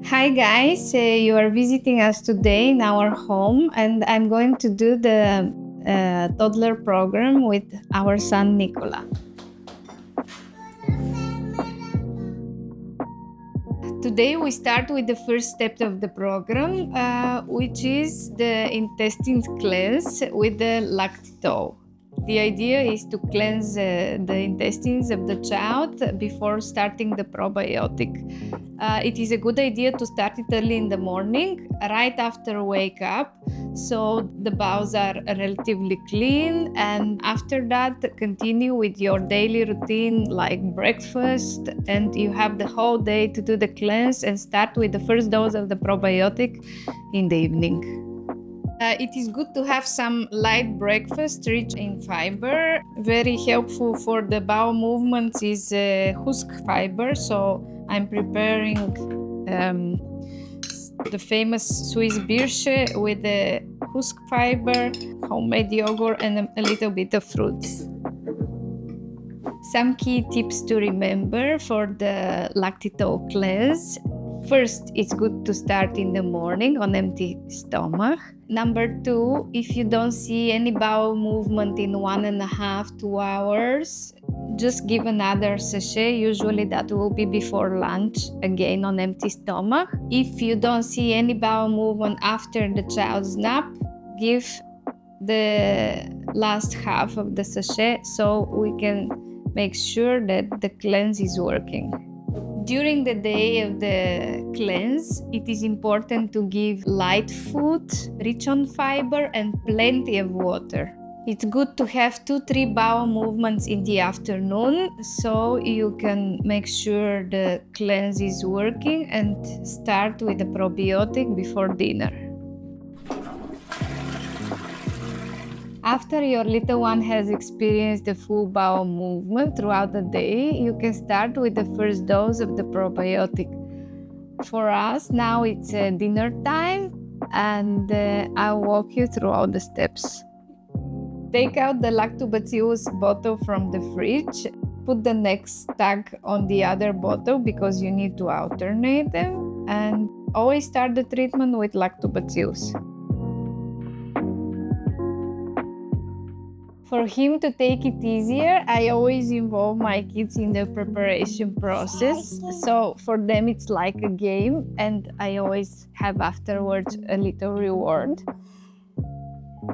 Hi guys, you are visiting us today in our home, and I'm going to do the toddler program with our son Nicola. Today we start with the first step of the program, which is the intestine cleanse with the Lactitol. The idea is to cleanse the intestines of the child before starting the probiotic. It is a good idea to start it early in the morning, right after wake up, so the bowels are relatively clean, and after that continue with your daily routine like breakfast, and you have the whole day to do the cleanse and start with the first dose of the probiotic in the evening. It is good to have some light breakfast rich in fiber. Very helpful for the bowel movements is husk fiber. So I'm preparing the famous Swiss Birsche with the husk fiber, homemade yogurt, and a little bit of fruits. Some key tips to remember for the Lactitol Cleanse. First, it's good to start in the morning on empty stomach. Number 2, if you don't see any bowel movement in 1.5 to 2 hours, just give another sachet. Usually that will be before lunch, again on empty stomach. If you don't see any bowel movement after the child's nap, give the last half of the sachet so we can make sure that the cleanse is working. During the day of the cleanse, it is important to give light food, rich on fiber, and plenty of water. It's good to have 2-3 bowel movements in the afternoon so you can make sure the cleanse is working and start with the probiotic before dinner. After your little one has experienced the full bowel movement throughout the day, you can start with the first dose of the probiotic. For us, now it's dinner time, and I'll walk you through all the steps. Take out the lactobacillus bottle from the fridge. Put the next tag on the other bottle because you need to alternate them, and always start the treatment with lactobacillus. For him to take it easier, I always involve my kids in the preparation process. So for them, it's like a game, and I always have afterwards a little reward.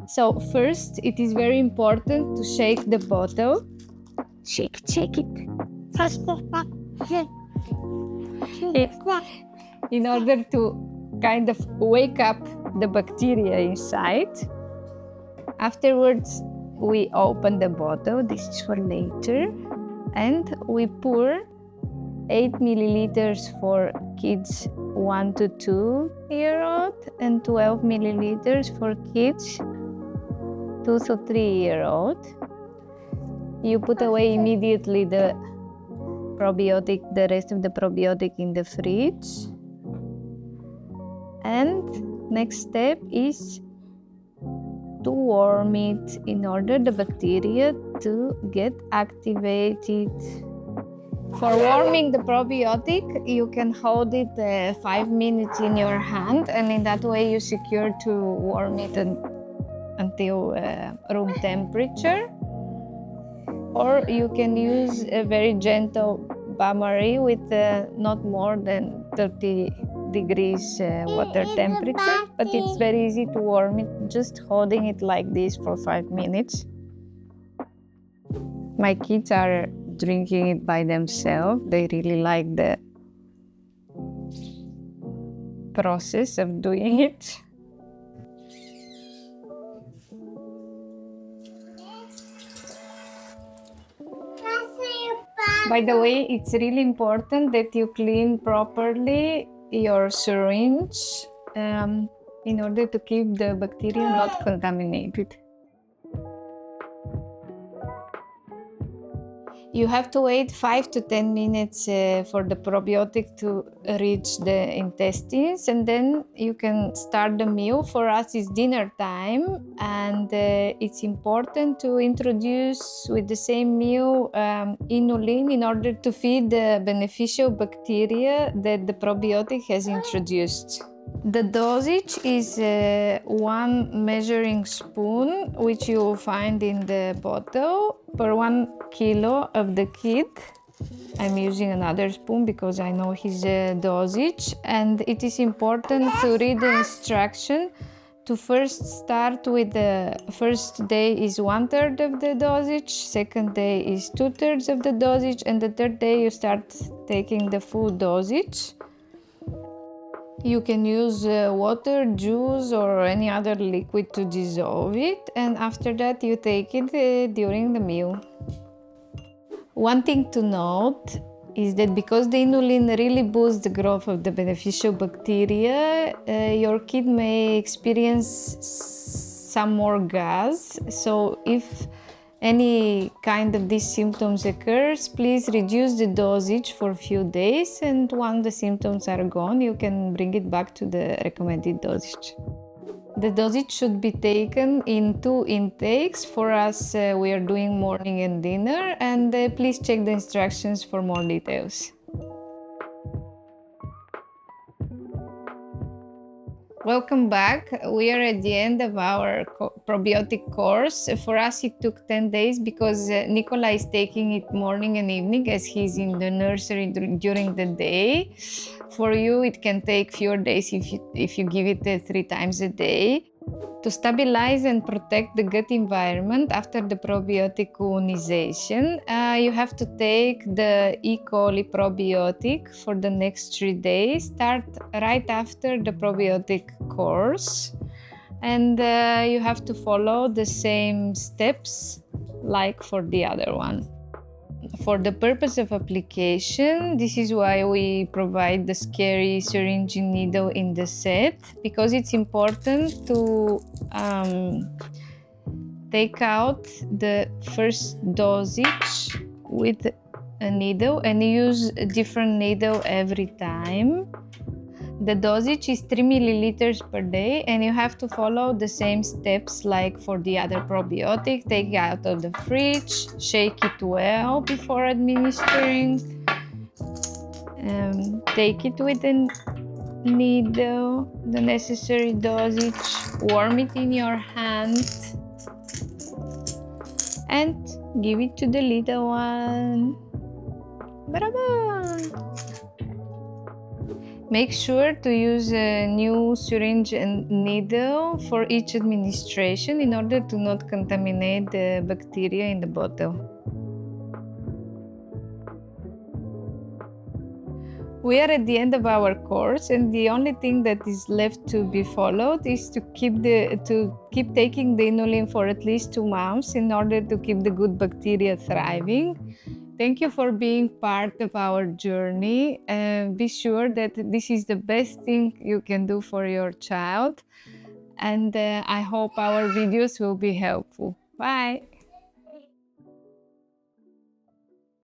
So first, it is very important to shake the bottle. Shake it. In order to kind of wake up the bacteria inside. Afterwards, we open the bottle, this is for later, and we pour 8 milliliters for kids 1 to 2 year old and 12 milliliters for kids 2 to 3 year old. You put away immediately the rest of the probiotic in the fridge. And next step is to warm it in order the bacteria to get activated. For warming the probiotic, you can hold it 5 minutes in your hand, and in that way you secure to warm it until room temperature. Or you can use a very gentle bain-marie with not more than 30 degrees water temperature, but it's very easy to warm it just holding it like this for 5 minutes. My kids are drinking it by themselves. They really like the process of doing it. By the way, it's really important that you clean properly your syringe in order to keep the bacteria not contaminated. You have to wait 5 to 10 minutes for the probiotic to reach the intestines, and then you can start the meal. For us, it's dinner time, and it's important to introduce with the same meal inulin in order to feed the beneficial bacteria that the probiotic has introduced. The dosage is 1 measuring spoon, which you will find in the bottle, per 1 kilo of the kid. I'm using another spoon because I know his dosage, and it is important to read the instruction. To first start with the first day is 1/3 of the dosage, second day is 2/3 of the dosage, and the third day you start taking the full dosage. You can use water, juice, or any other liquid to dissolve it, and after that you take it during the meal. One thing to note is that because the inulin really boosts the growth of the beneficial bacteria, your kid may experience some more gas. So if any kind of these symptoms occurs, please reduce the dosage for a few days, and once the symptoms are gone, you can bring it back to the recommended dosage. The dosage should be taken in 2 intakes. For us, we are doing morning and dinner, and please check the instructions for more details. Welcome back. We are at the end of our probiotic course. For us, it took 10 days because Nicola is taking it morning and evening as he's in the nursery during the day. For you, it can take fewer days if you give it 3 times a day. To stabilize and protect the gut environment after the probiotic colonization, you have to take the E. coli probiotic for the next 3 days. Start right after the probiotic course, and you have to follow the same steps like for the other one. For the purpose of application, this is why we provide the scary syringe and needle in the set, because it's important to take out the first dosage with a needle and use a different needle every time. The dosage is 3 milliliters per day, and you have to follow the same steps like for the other probiotic. Take it out of the fridge, shake it well before administering, take it with a needle, the necessary dosage, warm it in your hand, and give it to the little one. Bravo! Make sure to use a new syringe and needle for each administration in order to not contaminate the bacteria in the bottle. We are at the end of our course, and the only thing that is left to be followed is to keep taking the inulin for at least 2 months in order to keep the good bacteria thriving. Thank you for being part of our journey. Be sure that this is the best thing you can do for your child, and I hope our videos will be helpful. Bye!